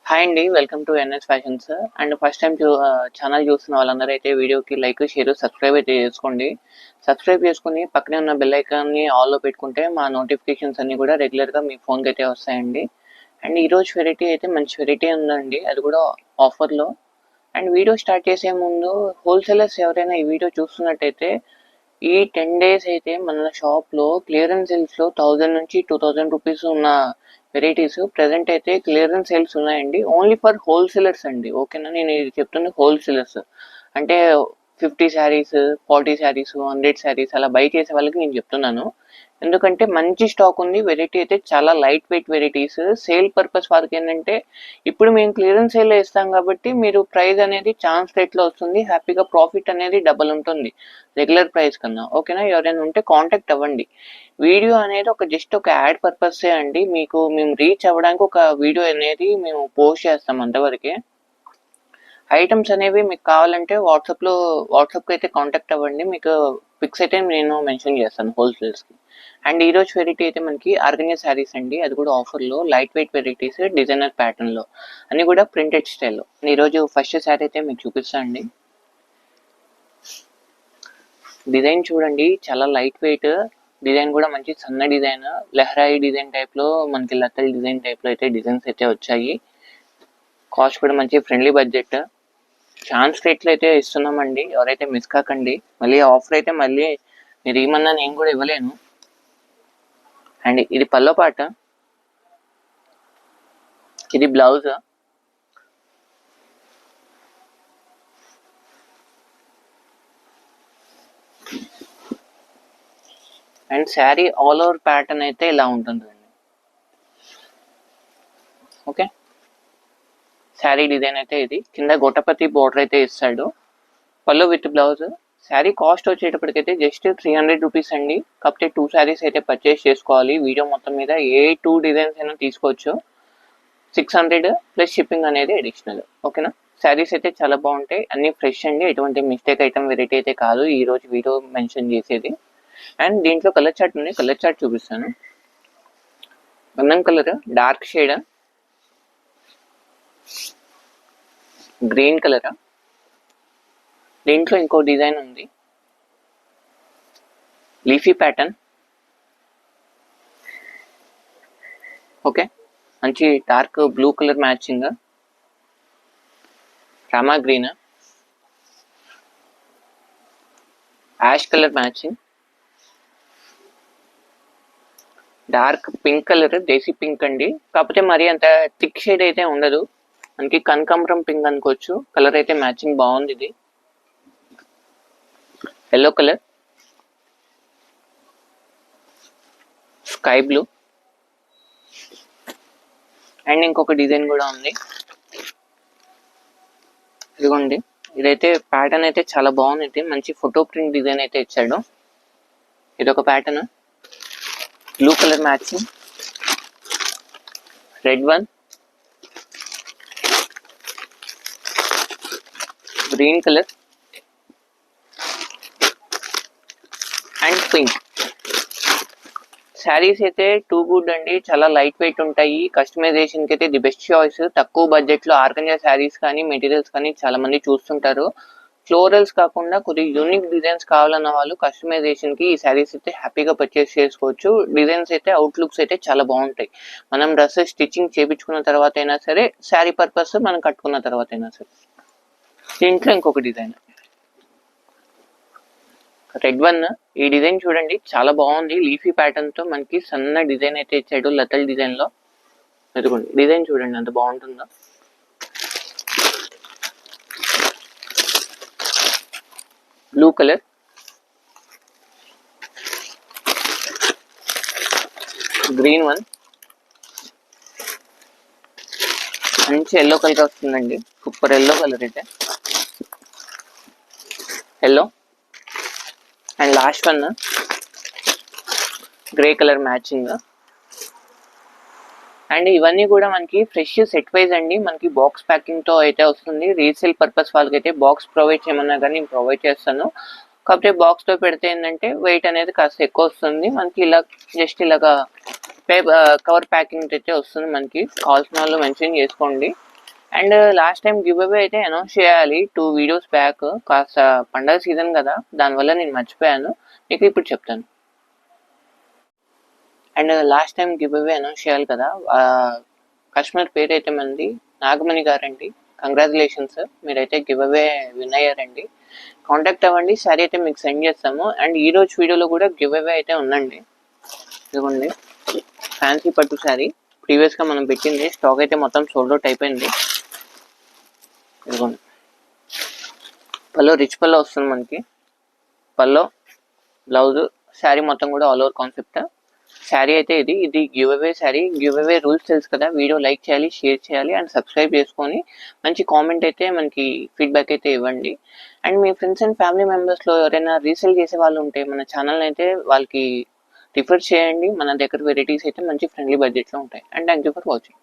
Hi అండి, welcome to N S fashions. And first time channel చూస్తున్న వాళ్ళందరూ అయితే వీడియోకి లైక్, షేర్, సబ్స్క్రైబ్ అయితే చేసుకోండి. సబ్స్క్రైబ్ చేసుకుని పక్కనే ఉన్న బెల్ ఐకాన్ని ఆల్లో పెట్టుకుంటే మా నోటిఫికేషన్స్ అన్ని కూడా రెగ్యులర్గా మీ ఫోన్కి అయితే వస్తాయండి. అండ్ ఈరోజు వెరైటీ అయితే మంచి వెరైటీ ఉందండి, అది కూడా ఆఫర్లో. అండ్ వీడియో స్టార్ట్ చేసే ముందు హోల్సేలర్స్ ఎవరైనా ఈ వీడియో చూస్తున్నట్టయితే ఈ 10 days అయితే మన షాప్లో క్లియరెన్స్ సేల్స్లో 1000 నుంచి 2000 రూపీస్ ఉన్న వెరైటీస్ ప్రెసెంట్ అయితే క్లియరెన్స్ సేల్స్ ఉన్నాయండి. ఓన్లీ ఫర్ హోల్సేలర్స్ అండి, ఓకేనా? నేను ఇది చెప్తుంది హోల్సేలర్స్ అంటే 50 శారీస్, 40 శారీస్, 100 శారీస్ అలా బై చేసే వాళ్ళకి నేను చెప్తున్నాను. ఎందుకంటే మంచి స్టాక్ ఉంది, వెరైటీ అయితే చాలా light weight varieties. Sale purpose వారికి ఏంటంటే ఇప్పుడు మేము క్లియరెన్స్ సేల్ ఇస్తాం కాబట్టి మీరు ప్రైస్ అనేది ఛాన్స్ రేట్లో వస్తుంది, హ్యాపీగా ప్రాఫిట్ అనేది డబల్ ఉంటుంది రెగ్యులర్ ప్రైస్ కన్నా, ఓకేనా? ఎవరైనా ఉంటే కాంటాక్ట్ అవ్వండి. వీడియో అనేది జస్ట్ ఒక యాడ్ పర్పసే అండి, మీకు మేము రీచ్ అవ్వడానికి ఒక వీడియో అనేది మేము పోస్ట్ చేస్తాం అంతవరకే. ఐటమ్స్ అనేవి మీకు కావాలంటే వాట్సాప్కి అయితే కాంటాక్ట్ అవ్వండి, మీకు పిక్స్ అయితే నేను మెన్షన్ చేస్తాను హోల్సేల్స్కి. అండ్ ఈరోజు వెరైటీ అయితే మనకి ఆర్గనైజ్ శారీస్ అండి, అది కూడా ఆఫర్లో లైట్ వెయిట్ వెరైటీస్, డిజైనర్ ప్యాటర్న్లో అన్ని కూడా ప్రింటెడ్ స్టైల్లో. ఈరోజు ఫస్ట్ శారీ అయితే మీకు చూపిస్తాను అండి. డిజైన్ చూడండి, చాలా లైట్ వెయిట్ డిజైన్, కూడా మంచి సన్న డిజైన్, లెహరాయి డిజైన్ టైప్లో మనకి లతల్ డిజైన్ టైప్లో అయితే డిజైన్స్ అయితే వచ్చాయి. కాస్ట్ కూడా మంచి ఫ్రెండ్లీ బడ్జెట్, ఛాన్స్ రేట్లు అయితే ఇస్తున్నామండి, ఎవరైతే మిస్ కాకండి. మళ్ళీ ఆఫర్ అయితే మళ్ళీ మీరు ఏమన్నా నేను కూడా ఇవ్వలేను. అండ్ ఇది పల్లో పాట, ఇది blouse. And sari all over pattern అయితే ఇలా ఉంటుందండి, ఓకే? శారీ డిజైన్ అయితే ఇది, కింద గొట్టపతి బోర్డర్ అయితే ఇస్తాడు, పల్లో విత్ బ్లౌజ్. శారీ కాస్ట్ వచ్చేటప్పటికైతే జస్ట్ 300 రూపీస్ అండి. కాకపోతే 2 శారీస్ అయితే పర్చేస్ చేసుకోవాలి. వీడియో మొత్తం మీద ఏ 2 డిజైన్స్ అయినా తీసుకోవచ్చు. 600 ప్లస్ షిప్పింగ్ అనేది అడిషనల్, ఓకేనా? శారీస్ అయితే చాలా బాగుంటాయి, అన్ని ఫ్రెష్ అండి, ఎటువంటి మిస్టేక్ ఐటమ్ వెరైటీ అయితే కాదు ఈ రోజు వీడియో మెన్షన్ చేసేది. అండ్ దీంట్లో కలర్ చార్ట్ ఉంది, కలర్ చార్ట్ చూపిస్తాను. గంధం colour, dark shade, green colour, దీంట్లో ఇంకో డిజైన్ ఉంది, లీఫీ ప్యాటర్న్, ఓకే? మంచి dark blue colour matching, Rama green, ash colour matching, dark pink colour, desi pink అండి, కాకపోతే మరి అంత థిక్ షేడ్ అయితే ఉండదు, మనకి కనకాంబరం పింక్ అనుకోవచ్చు. కలర్ అయితే మ్యాచింగ్ బాగుంది. ఇది yellow colour, sky blue, and ఇంకొక డిజైన్ కూడా ఉంది, ఇదిగోండి. ఇదైతే ప్యాటర్న్ అయితే చాలా బాగుంది, మంచి ఫోటో ప్రింట్ డిజైన్ అయితే ఇచ్చాడు. ఇదొక pattern, blue colour matching, red one, green colour and pink. Saris అయితే టూ గుడ్ అండి, చాలా లైట్ వెయిట్ ఉంటాయి, కస్టమైజేషన్కి అయితే ది బెస్ట్ చాయిస్. తక్కువ బడ్జెట్లో ఆర్గనైజ్ శారీస్ కానీ మెటీరియల్స్ కానీ చాలా మంది చూస్తుంటారు. ఫ్లోరల్స్ కాకుండా కొద్దిగా యూనిక్ డిజైన్స్ కావాలన్న వాళ్ళు కస్టమైజేషన్కి ఈ శారీస్ అయితే హ్యాపీగా పర్చేస్ చేసుకోవచ్చు. డిజైన్స్ అయితే అవుట్లుక్స్ అయితే చాలా బాగుంటాయి. మనం డ్రెస్సెస్ స్టిచ్చింగ్ చేయించుకున్న తర్వాత అయినా సరే, శారీ పర్పస్ మనం కట్టుకున్న తర్వాత అయినా సరే. దీంట్లో ఇంకొక డిజైన్, రెడ్ వన్. ఈ డిజైన్ చూడండి, చాలా బాగుంది, లీఫీ ప్యాటర్న్ తో మనకి సన్న డిజైన్ అయితే ఇచ్చాడు లతల్ డిజైన్ లో. ఎదుగుండి డిజైన్ చూడండి ఎంత బాగుంటుందో. బ్లూ కలర్, గ్రీన్ వన్, మంచి ఎల్లో కలర్ వస్తుందండి, సూపర్ ఎల్లో కలర్ అయితే, yellow. And last one grey colour matching. And ఇవన్నీ కూడా మనకి ఫ్రెష్ సెట్ వైజ్ అండి, మనకి బాక్స్ ప్యాకింగ్ తో అయితే వస్తుంది. రీసేల్ పర్పస్ వాళ్ళకైతే బాక్స్ ప్రొవైడ్ చేయమన్నా కానీ నేను ప్రొవైడ్ చేస్తాను. కాకపోతే బాక్స్ తో పెడితే ఏంటంటే వెయిట్ అనేది కాస్త ఎక్కువ వస్తుంది మనకి. ఇలా జస్ట్ ఇలాగా కవర్ ప్యాకింగ్ అయితే వస్తుంది మనకి. కావాల్సిన వాళ్ళు మెన్షన్ చేసుకోండి. And last time give away అయితే అనౌన్స్ చేయాలి 2 వీడియోస్ బ్యాక్. కాస్త పండగ సీజన్ కదా, దానివల్ల నేను మర్చిపోయాను. మీకు ఇప్పుడు చెప్తాను. And last time give away announce చేయాలి కదా, కస్టమర్ పేరు అయితే మంది నాగమణి గారండి. కంగ్రాచులేషన్స్, మీరైతే గివ్ అవే విన్ అయ్యారండి. కాంటాక్ట్ అవ్వండి, సారీ అయితే మీకు సెండ్ చేస్తాము. అండ్ ఈ రోజు వీడియోలో కూడా గివ్ అవే అయితే ఉందండి. ఇదిగోండి ఫ్యాన్సీ పట్టు శారీ, ప్రీవియస్గా మనం పెట్టింది స్టాక్ అయితే మొత్తం సోల్డ్ అవుట్ అయిపోయింది. ఇదిగోండి పల్లో రిచ్ పల్లో వస్తుంది మనకి. పల్లో బ్లౌజ్ శారీ మొత్తం కూడా ఆల్ ఓవర్ కాన్సెప్ట్ శారీ అయితే ఇది give away sari. Give away rules తెలుసు కదా, వీడియో లైక్ చేయాలి, షేర్ చేయాలి అండ్ సబ్స్క్రైబ్ చేసుకొని మంచి కామెంట్ అయితే మనకి ఫీడ్బ్యాక్ అయితే ఇవ్వండి. అండ్ మీ ఫ్రెండ్స్ అండ్ ఫ్యామిలీ మెంబర్స్లో ఎవరైనా రీసేల్ చేసే వాళ్ళు ఉంటే మన ఛానల్ అయితే వాళ్ళకి రిఫర్ చేయండి. మన దగ్గర వెరైటీస్ అయితే మంచి ఫ్రెండ్లీ బడ్జెట్లో ఉంటాయి. And thank you for watching.